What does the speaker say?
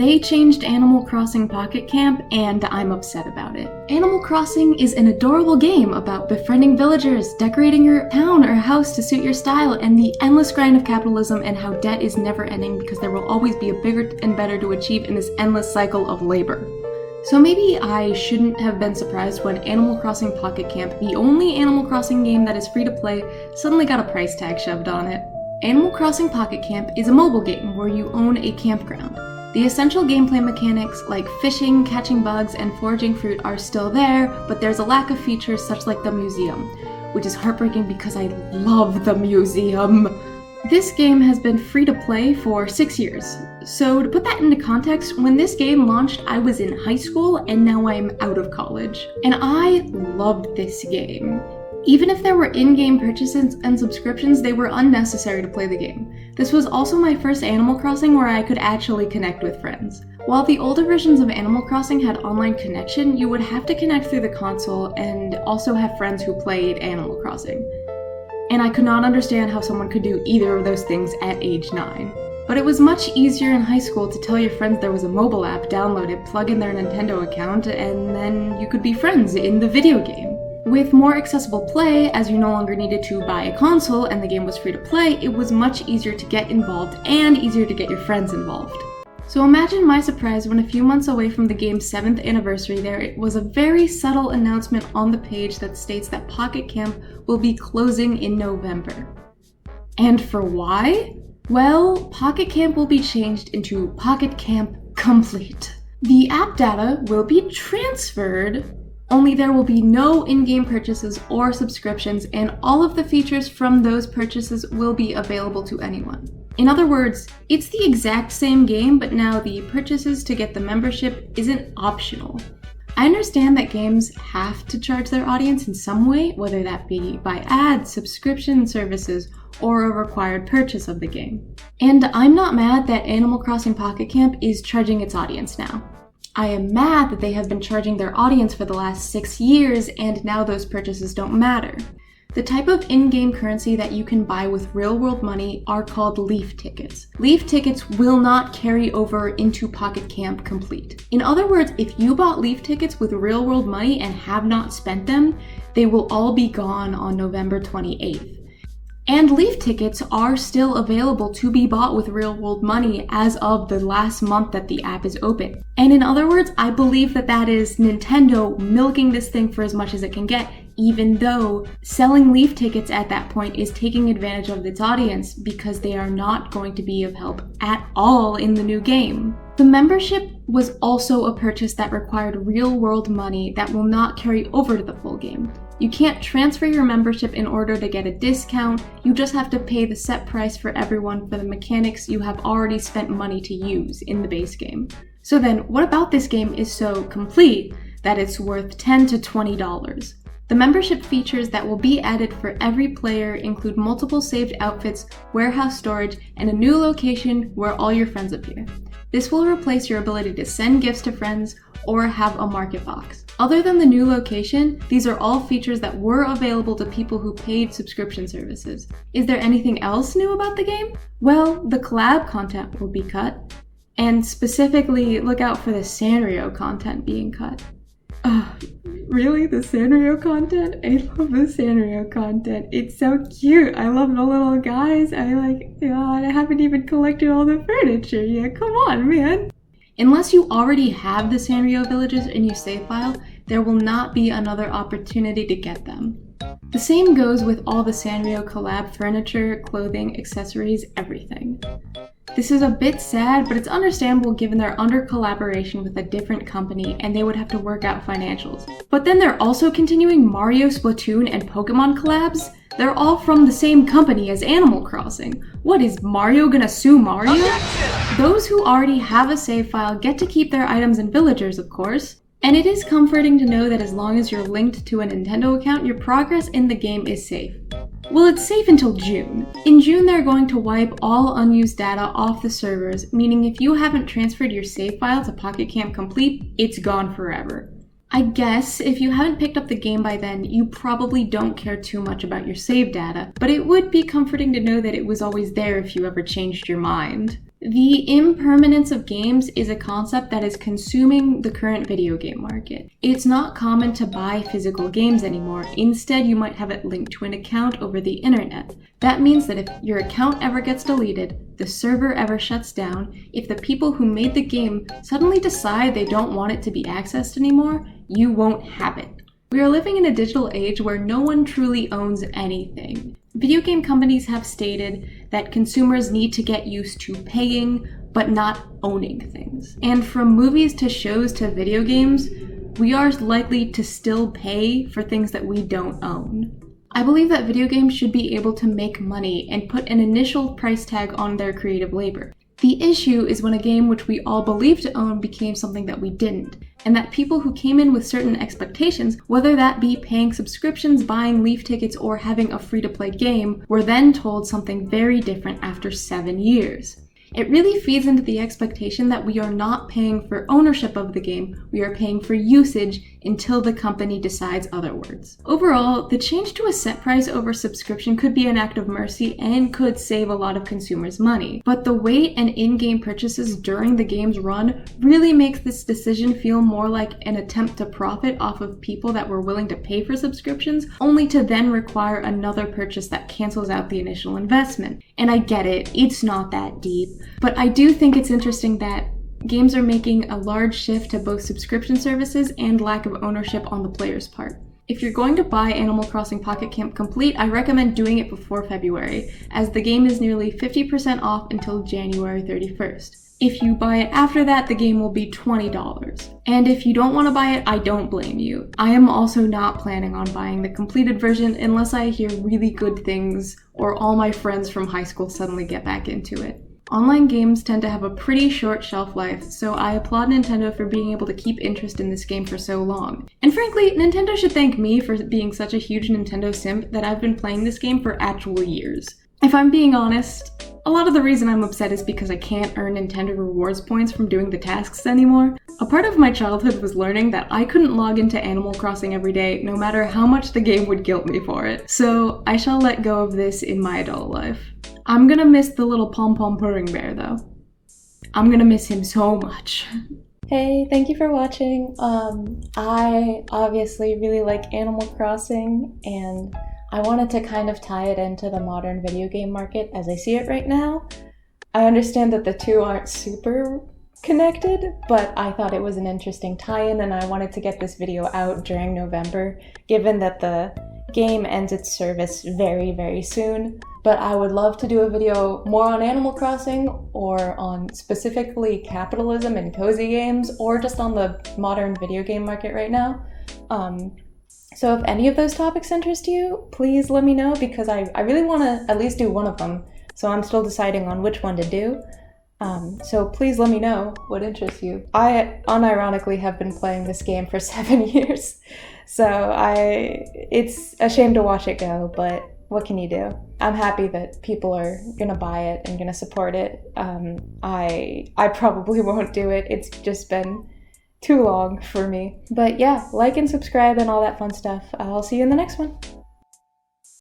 They changed Animal Crossing Pocket Camp, and I'm upset about it. Animal Crossing is an adorable game about befriending villagers, decorating your town or house to suit your style, and the endless grind of capitalism and how debt is never ending because there will always be a bigger and better to achieve in this endless cycle of labor. So maybe I shouldn't have been surprised when Animal Crossing Pocket Camp, the only Animal Crossing game that is free to play, suddenly got a price tag shoved on it. Animal Crossing Pocket Camp is a mobile game where you own a campground. The essential gameplay mechanics like fishing, catching bugs, and foraging fruit are still there, but there's a lack of features such like the museum, which is heartbreaking because I love the museum. This game has been free to play for 6 years. So to put that into context, when this game launched, I was in high school and now I'm out of college. And I loved this game. Even if there were in-game purchases and subscriptions, they were unnecessary to play the game. This was also my first Animal Crossing where I could actually connect with friends. While the older versions of Animal Crossing had online connection, you would have to connect through the console and also have friends who played Animal Crossing. And I could not understand how someone could do either of those things at age 9. But it was much easier in high school to tell your friends there was a mobile app, download it, plug in their Nintendo account, and then you could be friends in the video game. With more accessible play, as you no longer needed to buy a console and the game was free to play, it was much easier to get involved and easier to get your friends involved. So imagine my surprise when a few months away from the game's 7th anniversary there was a very subtle announcement on the page that states that Pocket Camp will be closing in November. And for why? Well, Pocket Camp will be changed into Pocket Camp Complete. The app data will be transferred, only there will be no in-game purchases or subscriptions, and all of the features from those purchases will be available to anyone. In other words, it's the exact same game, but now the purchases to get the membership isn't optional. I understand that games have to charge their audience in some way, whether that be by ads, subscription services, or a required purchase of the game. And I'm not mad that Animal Crossing Pocket Camp is charging its audience now. I am mad that they have been charging their audience for the last 6 years and now those purchases don't matter. The type of in-game currency that you can buy with real-world money are called Leaf tickets. Leaf tickets will not carry over into Pocket Camp Complete. In other words, if you bought Leaf tickets with real-world money and have not spent them, they will all be gone on November 28th. And Leaf tickets are still available to be bought with real-world money as of the last month that the app is open. And in other words, I believe that is Nintendo milking this thing for as much as it can get, even though selling Leaf tickets at that point is taking advantage of its audience because they are not going to be of help at all in the new game. The membership was also a purchase that required real-world money that will not carry over to the full game. You can't transfer your membership in order to get a discount, you just have to pay the set price for everyone for the mechanics you have already spent money to use in the base game. So then, what about this game is so complete that it's worth $10 to $20? The membership features that will be added for every player include multiple saved outfits, warehouse storage, and a new location where all your friends appear. This will replace your ability to send gifts to friends or have a market box. Other than the new location, these are all features that were available to people who paid subscription services. Is there anything else new about the game? Well, the collab content will be cut, and specifically look out for the Sanrio content being cut. Really? The Sanrio content? I love the Sanrio content. It's so cute. I love the little guys. I haven't even collected all the furniture yet. Come on, man. Unless you already have the Sanrio villages in your save file, there will not be another opportunity to get them. The same goes with all the Sanrio collab furniture, clothing, accessories, everything. This is a bit sad, but it's understandable given they're under collaboration with a different company and they would have to work out financials. But then they're also continuing Mario, Splatoon, and Pokemon collabs? They're all from the same company as Animal Crossing. What, is Mario gonna sue Mario? Those who already have a save file get to keep their items and villagers, of course. And it is comforting to know that as long as you're linked to a Nintendo account, your progress in the game is safe. Well, it's safe until June. In June, they're going to wipe all unused data off the servers, meaning if you haven't transferred your save file to Pocket Camp Complete, it's gone forever. I guess if you haven't picked up the game by then, you probably don't care too much about your save data, but it would be comforting to know that it was always there if you ever changed your mind. The impermanence of games is a concept that is consuming the current video game market. It's not common to buy physical games anymore. Instead, you might have it linked to an account over the internet. That means that if your account ever gets deleted, the server ever shuts down, if the people who made the game suddenly decide they don't want it to be accessed anymore, you won't have it. We are living in a digital age where no one truly owns anything. Video game companies have stated that consumers need to get used to paying, but not owning things. And from movies to shows to video games, we are likely to still pay for things that we don't own. I believe that video games should be able to make money and put an initial price tag on their creative labor. The issue is when a game which we all believed to own became something that we didn't, and that people who came in with certain expectations, whether that be paying subscriptions, buying Leaf tickets, or having a free-to-play game, were then told something very different after 7 years. It really feeds into the expectation that we are not paying for ownership of the game, we are paying for usage until the company decides otherwise. Overall, the change to a set price over subscription could be an act of mercy and could save a lot of consumers money. But the wait and in-game purchases during the game's run really makes this decision feel more like an attempt to profit off of people that were willing to pay for subscriptions, only to then require another purchase that cancels out the initial investment. And I get it, it's not that deep. But I do think it's interesting that games are making a large shift to both subscription services and lack of ownership on the player's part. If you're going to buy Animal Crossing Pocket Camp Complete, I recommend doing it before February, as the game is nearly 50% off until January 31st. If you buy it after that, the game will be $20. And if you don't want to buy it, I don't blame you. I am also not planning on buying the completed version unless I hear really good things or all my friends from high school suddenly get back into it. Online games tend to have a pretty short shelf life, so I applaud Nintendo for being able to keep interest in this game for so long. And frankly, Nintendo should thank me for being such a huge Nintendo simp that I've been playing this game for actual years. If I'm being honest, a lot of the reason I'm upset is because I can't earn Nintendo rewards points from doing the tasks anymore. A part of my childhood was learning that I couldn't log into Animal Crossing every day no matter how much the game would guilt me for it. So I shall let go of this in my adult life. I'm gonna miss the little pom-pom purring bear though. I'm gonna miss him so much. Hey, thank you for watching. I obviously really like Animal Crossing, and I wanted to kind of tie it into the modern video game market as I see it right now. I understand that the two aren't super connected, but I thought it was an interesting tie-in, and I wanted to get this video out during November, given that the game ends its service very, very soon. But I would love to do a video more on Animal Crossing, or on specifically capitalism and cozy games, or just on the modern video game market right now. So if any of those topics interest you, please let me know, because I really want to at least do one of them. So I'm still deciding on which one to do. So please let me know what interests you. I unironically have been playing this game for 7 years. So it's a shame to watch it go, but what can you do? I'm happy that people are gonna buy it and gonna support it. I probably won't do it. It's just been too long for me. But yeah, like and subscribe and all that fun stuff. I'll see you in the next one.